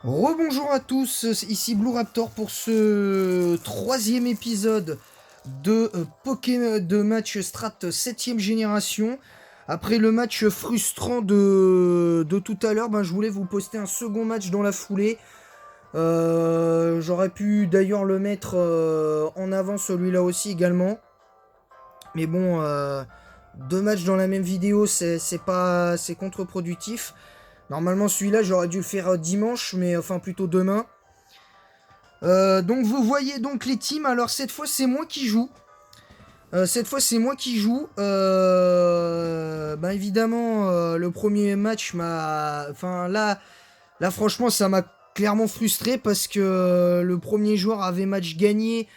Rebonjour à tous, ici Blue Raptor pour ce troisième épisode de de match Strat 7ème génération. Après le match frustrant de tout à l'heure, je voulais vous poster un second match dans la foulée. J'aurais pu d'ailleurs le mettre en avant celui-là aussi également. Mais bon, deux matchs dans la même vidéo, c'est contre-productif. Normalement, celui-là, j'aurais dû le faire dimanche, mais enfin plutôt demain. Donc vous voyez donc les teams. Alors cette fois, c'est moi qui joue. Évidemment, le premier match m'a. Enfin là franchement, ça m'a clairement frustré parce que le premier joueur avait match gagné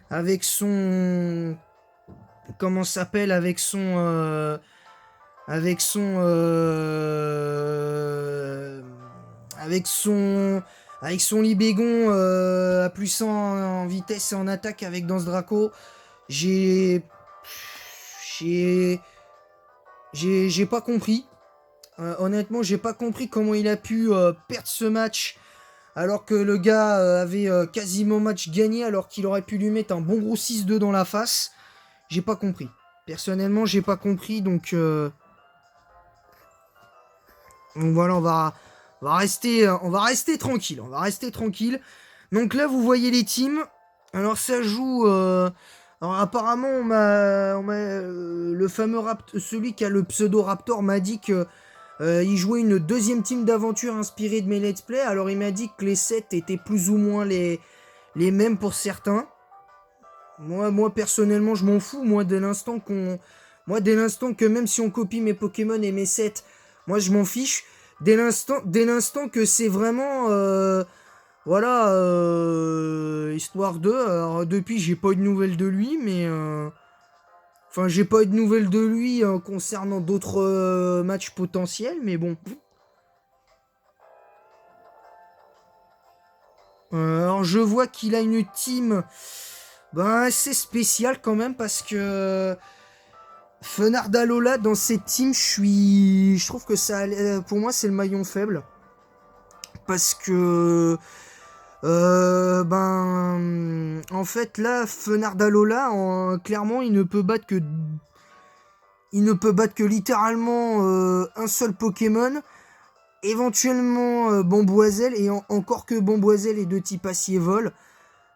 avec son. Comment ça s'appelle? Avec son avec son avec son Libégon à plus 100 en vitesse et en attaque avec Danse Draco. J'ai j'ai j'ai pas compris. Honnêtement, j'ai pas compris comment il a pu perdre ce match alors que le gars avait quasiment match gagné alors qu'il aurait pu lui mettre un bon gros 6-2 dans la face. J'ai pas compris. Personnellement, j'ai pas compris donc voilà, on va rester tranquille. On va rester tranquille. Donc là, vous voyez les teams. Alors ça joue. Alors apparemment, le fameux celui qui a le pseudo Raptor m'a dit que il jouait une deuxième team d'aventure inspirée de mes let's play. Alors il m'a dit que les sets étaient plus ou moins les mêmes pour certains. Moi personnellement, je m'en fous. Moi dès l'instant que même si on copie mes Pokémon et mes sets, moi je m'en fiche. Dès l'instant que c'est vraiment voilà, histoire de. Alors, depuis, j'ai pas eu de nouvelles de lui, mais. Enfin, j'ai pas eu de nouvelles de lui concernant d'autres matchs potentiels, mais bon. Alors, je vois qu'il a une team assez spéciale quand même, parce que. Fenardalola, dans cette team, je trouve que pour moi, c'est le maillon faible. Parce que. En fait, là, Fenardalola, clairement, il ne peut battre que littéralement un seul Pokémon, éventuellement Bamboiselle, et encore que Bamboiselle est de type acier-vol.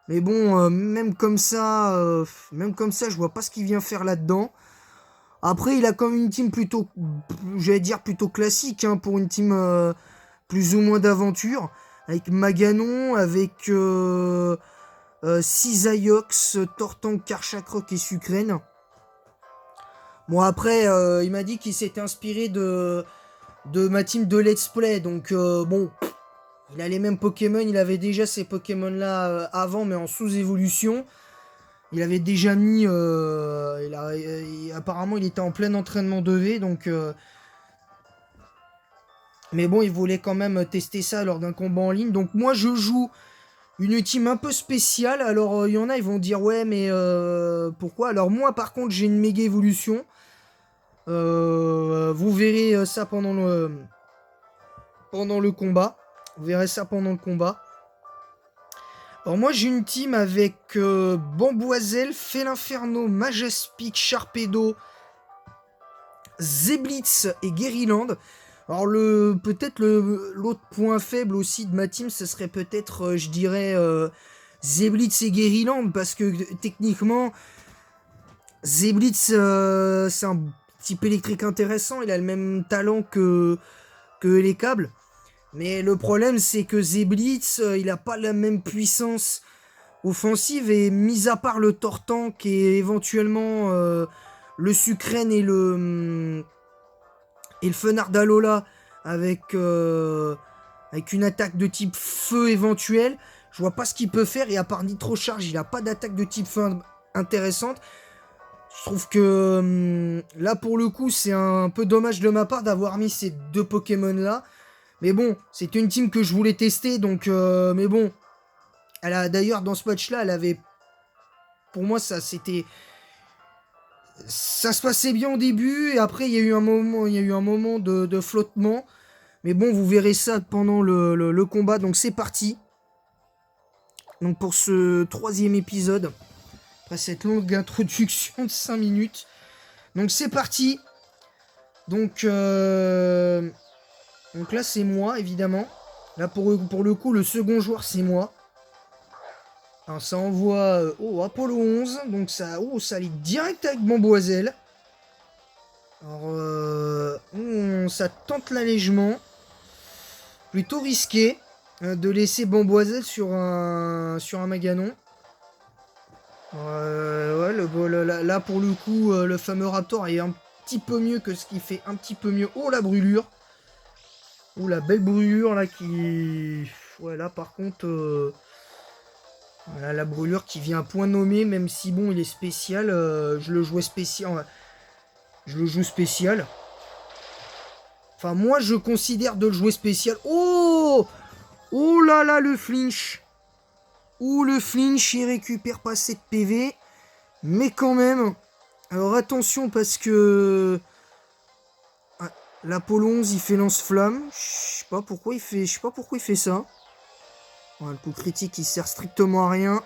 Mais bon, même comme ça, je vois pas ce qu'il vient faire là-dedans. Après, il a quand même une team plutôt, j'allais dire plutôt classique, hein, pour une team plus ou moins d'aventure, avec Maganon, avec Cisaiox, Tortank, Karchakrok et Sucrène. Bon, après, il m'a dit qu'il s'était inspiré de ma team de Let's Play, donc bon, il a les mêmes Pokémon, il avait déjà ces Pokémon-là avant, mais en sous-évolution. Il avait déjà mis. Apparemment, il était en plein entraînement de V, donc. Mais bon, il voulait quand même tester ça lors d'un combat en ligne. Donc, moi, je joue une team un peu spéciale. Alors, il y en a, ils vont dire, ouais, mais pourquoi? Alors, moi, par contre, j'ai une méga évolution. Vous verrez ça pendant le combat. Vous verrez ça pendant le combat. Alors moi j'ai une team avec Bamboiselle, Félinferno, Majaspic, Sharpedo, Zeblitz et Guériland. Alors l'autre point faible aussi de ma team, ce serait peut-être, je dirais, Zeblitz et Guériland, parce que techniquement, Zeblitz, c'est un type électrique intéressant, il a le même talent que les câbles. Mais le problème, c'est que Zeblitz, il a pas la même puissance offensive, et mis à part le Tortank et éventuellement le Sucrène et le Fenardalola avec une attaque de type feu éventuelle, je vois pas ce qu'il peut faire, et à part Nitro-Charge, il a pas d'attaque de type feu intéressante. Je trouve que là pour le coup c'est un peu dommage de ma part d'avoir mis ces deux Pokémon là. Mais bon, c'était une team que je voulais tester, donc mais bon. Elle a d'ailleurs dans ce match là, elle avait. Pour moi ça se passait bien au début, et après il y a eu un moment de flottement. Mais bon, vous verrez ça pendant le combat. Donc c'est parti. Donc pour ce 3e épisode. Après cette longue introduction de 5 minutes. Donc c'est parti. Donc là c'est moi évidemment. Là pour le coup le second joueur c'est moi. Alors ça envoie Apollo 11. Donc ça allait direct avec Bamboiselle. Alors ça tente l'allègement. Plutôt risqué de laisser Bamboiselle sur un Maganon. Là pour le coup le fameux Raptor est un petit peu mieux que ce qui fait un petit peu mieux. Oh la brûlure. Oh la belle brûlure là qui... Ouais là par contre... Voilà la brûlure qui vient à point nommé, même si bon il est spécial. Je le jouais spécial. Je le joue spécial. Enfin moi je considère de le jouer spécial. Oh là là le flinch. Ouh le flinch, il récupère pas cette PV. Mais quand même. Alors attention parce que... L'Apollo 11 il fait lance-flamme. Je sais pas pourquoi il fait ça. Ouais, le coup critique il sert strictement à rien.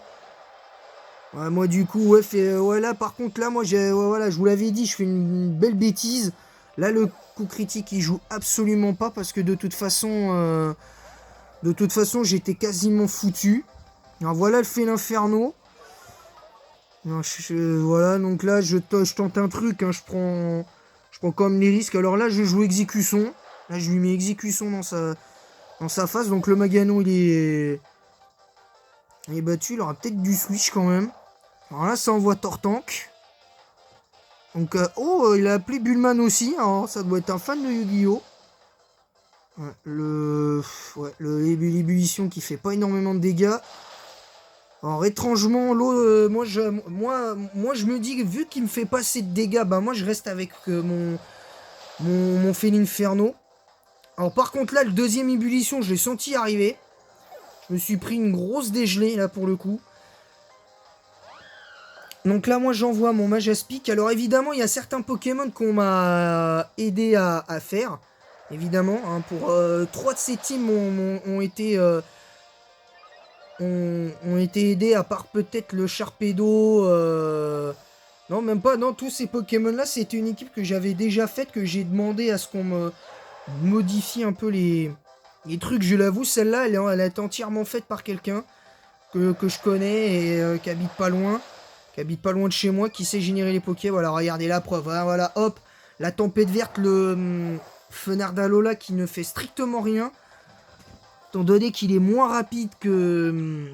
Ouais, moi du coup là par contre là moi voilà, je vous l'avais dit, je fais une belle bêtise. Là le coup critique il joue absolument pas parce que de toute façon j'étais quasiment foutu. Alors voilà le fait l'inferno. Voilà donc là je tente un truc, hein, je prends quand même les risques. Alors là je joue exécution. Là je lui mets exécution dans sa face. Donc le Maganon il est battu, il aura peut-être du switch quand même. Alors là ça envoie Tortank. Donc il a appelé Bullman aussi. Alors ça doit être un fan de Yu-Gi-Oh! Ouais, l'ébullition qui fait pas énormément de dégâts. Alors étrangement l'eau, moi je me dis vu qu'il me fait pas assez de dégâts, bah moi je reste avec mon Félinferno. Alors par contre là le deuxième ébullition je l'ai senti arriver. Je me suis pris une grosse dégelée là pour le coup. Donc là moi j'envoie mon Majaspic. Alors évidemment il y a certains Pokémon qu'on m'a aidé à faire. Évidemment, hein, pour 3 de ces teams ont été aidés, à part peut-être le Sharpedo. Non, même pas. Non, tous ces Pokémon-là, c'était une équipe que j'avais déjà faite, que j'ai demandé à ce qu'on me modifie un peu les trucs. Je l'avoue, celle-là, elle est entièrement faite par quelqu'un que je connais et qui habite pas loin. Qui habite pas loin de chez moi, qui sait générer les Poké. Voilà, regardez la preuve. Hein, voilà, hop, la tempête verte, le Fenardalola qui ne fait strictement rien. Étant donné qu'il est moins rapide que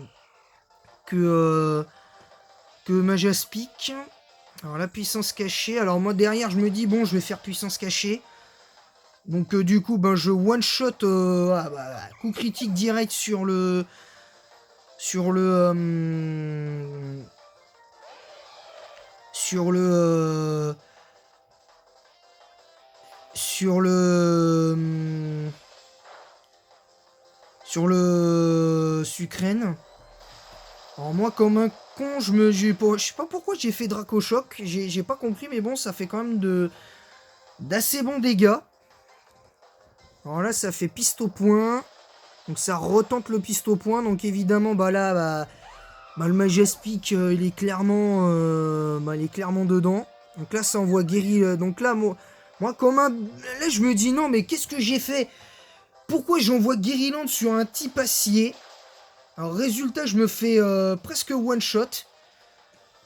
Majaspic. Alors la puissance cachée. Alors moi derrière je me dis bon je vais faire puissance cachée. Donc du coup ben je one shot coup critique direct sur le Sucrène. Alors moi comme un con, je sais pas pourquoi j'ai fait Dracochoc, j'ai pas compris mais bon ça fait quand même d'assez bons dégâts. Alors là ça fait piste au point. Donc ça retente le piste au point. Donc évidemment le Majaspic il est clairement dedans. Donc là ça envoie Guéri. Donc là moi comme un... Là je me dis non mais qu'est-ce que j'ai fait? Pourquoi j'envoie Guériland sur un type acier? Alors résultat je me fais presque one shot.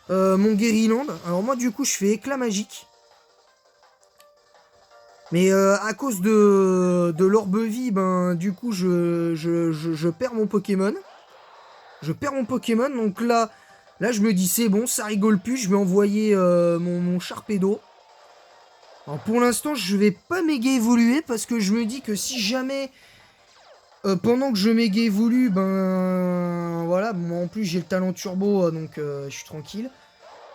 Mon Guériland. Alors moi du coup je fais éclat magique. Mais à cause de l'orbe-vie, ben du coup je perds mon Pokémon. Je perds mon Pokémon, donc là je me dis c'est bon, ça rigole plus, je vais envoyer mon Sharpedo. Alors pour l'instant je vais pas méga évoluer parce que je me dis que si jamais pendant que je méga évolue, ben voilà, moi en plus j'ai le talent turbo donc je suis tranquille.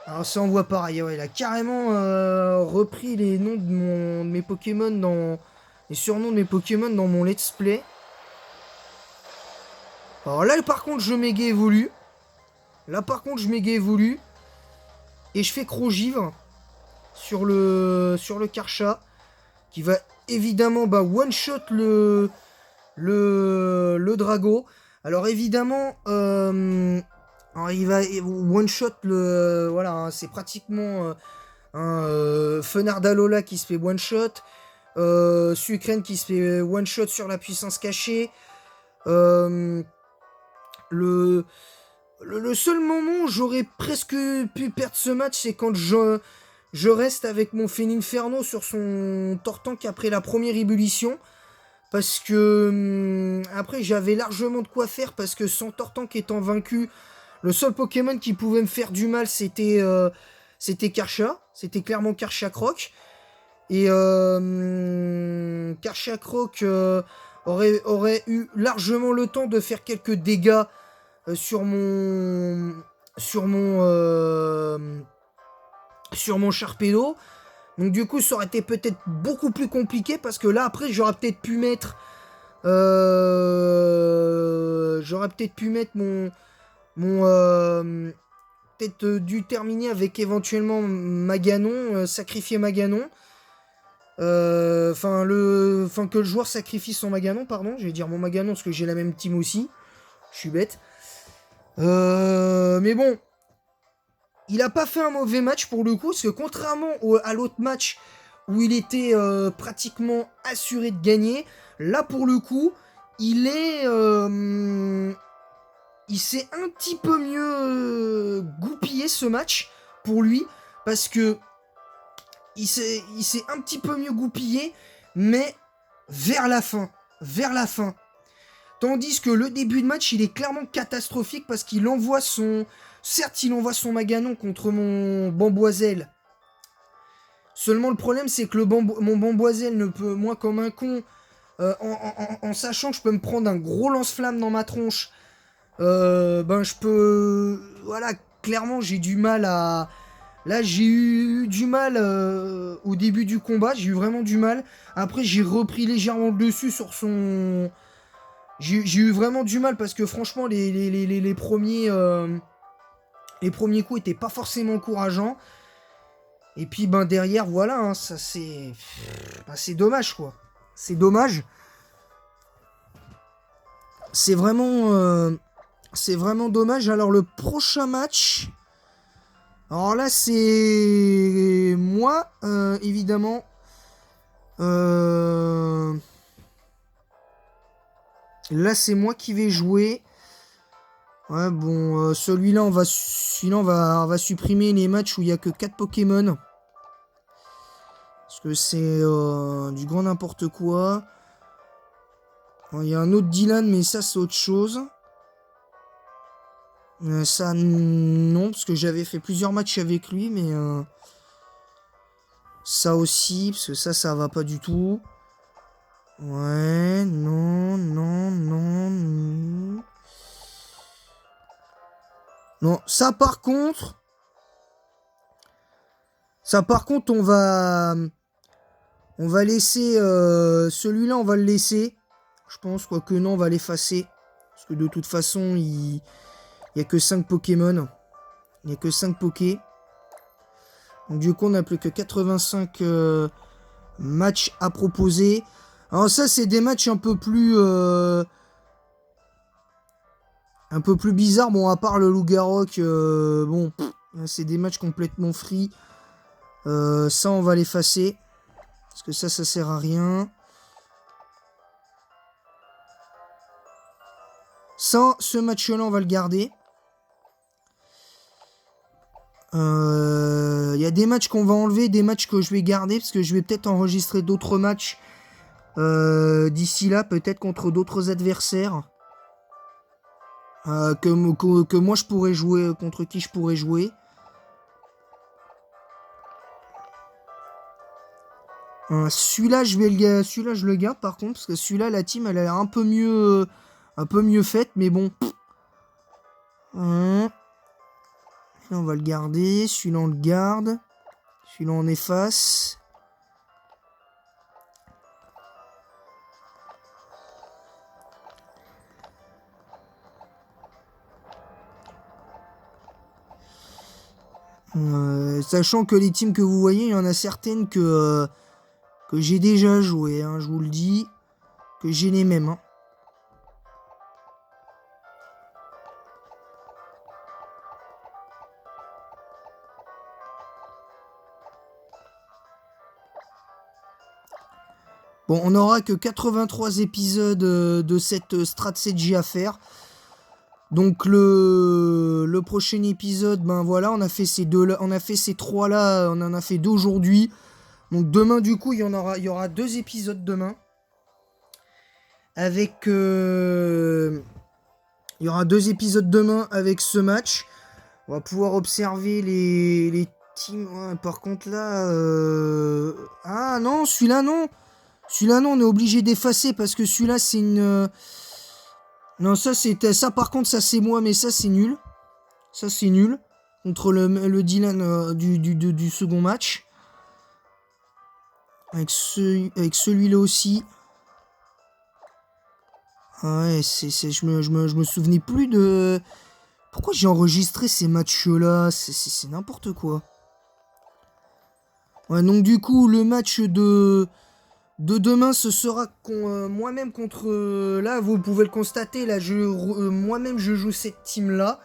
Alors ça envoie pareil, ouais, il a carrément repris les noms de mes Pokémon les surnoms de mes Pokémon dans mon let's play. Alors là par contre je méga évolue. Et je fais Crogivre sur le Karcha qui va évidemment, bah, one-shot le Drago. Alors évidemment, alors il va one-shot le... Voilà, hein, c'est pratiquement un Fenard d'Alola qui se fait one-shot. Sucrène qui se fait one-shot sur la puissance cachée. Euh, le, le seul moment où j'aurais presque pu perdre ce match, c'est quand je reste avec mon Féninferno sur son Tortank après la première ébullition. Parce que après j'avais largement de quoi faire parce que sans Tortank étant vaincu, le seul Pokémon qui pouvait me faire du mal c'était Karcha, c'était clairement Karcha Croc. Et Karcha Croc aurait eu largement le temps de faire quelques dégâts sur mon sur mon sur mon Sharpedo. Donc du coup ça aurait été peut-être beaucoup plus compliqué parce que là après j'aurais peut-être pu mettre mon peut-être dû terminer avec éventuellement Maganon, sacrifier Maganon. Enfin que le joueur sacrifie son Maganon, pardon, je vais dire mon Maganon parce que j'ai la même team aussi. Je suis bête. Mais bon, il a pas fait un mauvais match pour le coup, parce que contrairement à l'autre match où il était pratiquement assuré de gagner, là pour le coup, il s'est un petit peu mieux goupillé ce match pour lui, parce que il s'est un petit peu mieux goupillé, mais vers la fin. Vers la fin. Tandis que le début de match, il est clairement catastrophique parce qu'il envoie son... Certes, il envoie son Maganon contre mon Bamboiselle. Seulement, le problème, c'est que mon Bamboiselle ne peut, moi, comme un con, en sachant que je peux me prendre un gros lance-flamme dans ma tronche, ben, je peux... Voilà, clairement, j'ai du mal à... Là, j'ai eu du mal au début du combat, j'ai eu vraiment du mal. Après, j'ai repris légèrement le dessus sur son... J'ai eu vraiment du mal parce que franchement, les premiers coups étaient pas forcément encourageants. Et puis, ben derrière, voilà, hein, ça c'est... Ben, c'est dommage, quoi. C'est dommage. C'est vraiment dommage. Alors, le prochain match... Alors là, c'est... Moi, évidemment... Là, c'est moi qui vais jouer. Ouais, bon, celui-là, on va supprimer les matchs où il n'y a que 4 Pokémon. Parce que c'est du grand n'importe quoi. Il y a un autre Dylan, mais ça, c'est autre chose. Ça, non, parce que j'avais fait plusieurs matchs avec lui, mais... ça aussi, parce que ça va pas du tout. Ouais, non, non, non, non. Non, ça par contre, on va laisser celui-là, on va le laisser. Je pense, quoique non, on va l'effacer. Parce que de toute façon, il y a que 5 Pokémon. Il n'y a que 5 Poké. Donc du coup, on n'a plus que 85 matchs à proposer. Alors ça, c'est des matchs un peu plus bizarres. Bon, à part le Loup-Garok, bon, c'est des matchs complètement free. Ça, on va l'effacer. Parce que ça sert à rien. Ça, ce match-là, on va le garder. Il y a des matchs qu'on va enlever, des matchs que je vais garder, parce que je vais peut-être enregistrer d'autres matchs d'ici là, peut-être contre d'autres adversaires. Que moi je pourrais jouer, contre qui je pourrais jouer. Celui-là, je le garde par contre, parce que celui-là, la team, elle a l'air un peu mieux faite, mais bon. Là, on va le garder, celui-là, on le garde. Celui-là, on efface. Sachant que les teams que vous voyez, il y en a certaines que que j'ai déjà joué, hein, je vous le dis, que j'ai les mêmes. Hein. Bon, on n'aura que 83 épisodes de cette Strat CG à faire. Donc le prochain épisode, ben voilà, on a fait ces deux là, on a fait ces trois là, on en a fait deux aujourd'hui. Donc demain du coup il y aura 2 épisodes demain. Avec il y aura 2 épisodes demain avec ce match. On va pouvoir observer les teams. Ouais, par contre là, ah non, celui-là non. Celui-là non, on est obligé d'effacer parce que celui-là c'est une. Non, ça par contre ça c'est moi, mais ça c'est nul. Ça c'est nul. Contre le Dylan du second match. Avec celui-là aussi. Ah ouais, je me souvenais plus de... Pourquoi j'ai enregistré ces matchs-là? C'est n'importe quoi. Ouais, donc du coup, le match de demain, ce sera moi-même contre... là, vous pouvez le constater, là, moi-même, je joue cette team-là.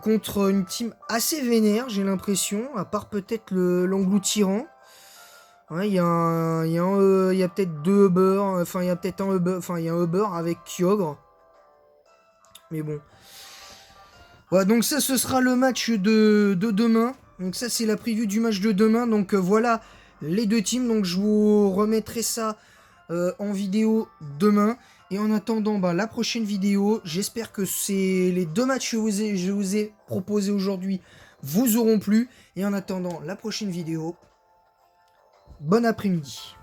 Contre une team assez vénère, j'ai l'impression. À part peut-être l'Angloutirant. Ouais, il y a peut-être 2 Uber, enfin il y a peut-être un Uber, enfin il y a un Uber avec Kyogre. Mais bon. Ouais, donc ça ce sera le match de demain. Donc ça c'est la preview du match de demain. Donc voilà les 2 teams. Donc je vous remettrai ça en vidéo demain. Et en attendant la prochaine vidéo, j'espère que les 2 matchs que je vous ai proposés aujourd'hui vous auront plu. Et en attendant la prochaine vidéo, bon après-midi.